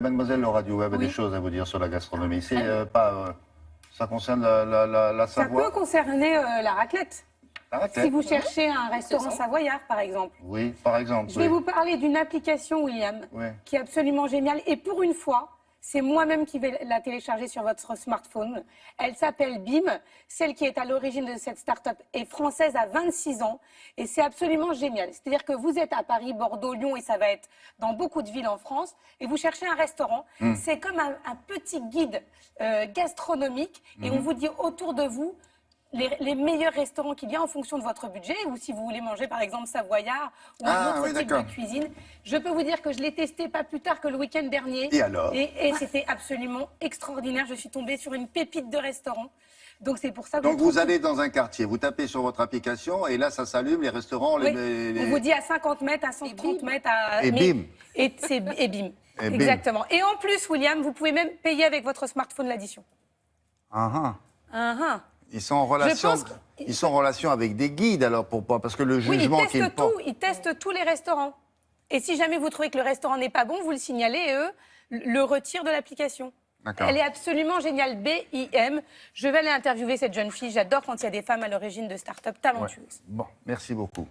Mademoiselle Laura Duweb a Oui. des choses à vous dire sur la gastronomie. C'est pas... ça concerne la Ça Savoie. peut concerner la raclette. La raclette. Si vous cherchez un restaurant savoyard, par exemple. Oui, par exemple. Je vais vous parler d'une application, William, Oui. qui est absolument géniale. Et pour une fois, c'est moi-même qui vais la télécharger sur votre smartphone. Elle s'appelle BIM. Celle qui est à l'origine de cette start-up est française à 26 ans. Et c'est absolument génial. C'est-à-dire que vous êtes à Paris, Bordeaux, Lyon, et ça va être dans beaucoup de villes en France. Et vous cherchez un restaurant. C'est comme un petit guide gastronomique. Et on vous dit autour de vous les meilleurs restaurants qu'il y a en fonction de votre budget, ou si vous voulez manger par exemple savoyard ou un autre type de cuisine. Je peux vous dire que je l'ai testé pas plus tard que le week-end dernier. Et alors? Et c'était absolument extraordinaire. Je suis tombée sur une pépite de restaurant. Donc c'est pour ça que Donc vous allez dans un quartier, vous tapez sur votre application et là ça s'allume, les restaurants, Oui. les... On vous dit à 50 mètres, à 130 mètres. Et bim. Et bim. Et bim. Exactement. Et en plus, William, vous pouvez même payer avec votre smartphone l'addition. Ils sont en relation, pense que- ils sont en relation avec des guides alors pourquoi? Parce que le Oui, jugement ils qu'ils testent portent. tout. Ils testent tous les restaurants. Et si jamais vous trouvez que le restaurant n'est pas bon, vous le signalez et eux le retirent de l'application. D'accord. Elle est absolument géniale. BIM. Je vais aller interviewer cette jeune fille. J'adore quand il y a des femmes à l'origine de start-up talentueuses. Bon, merci beaucoup.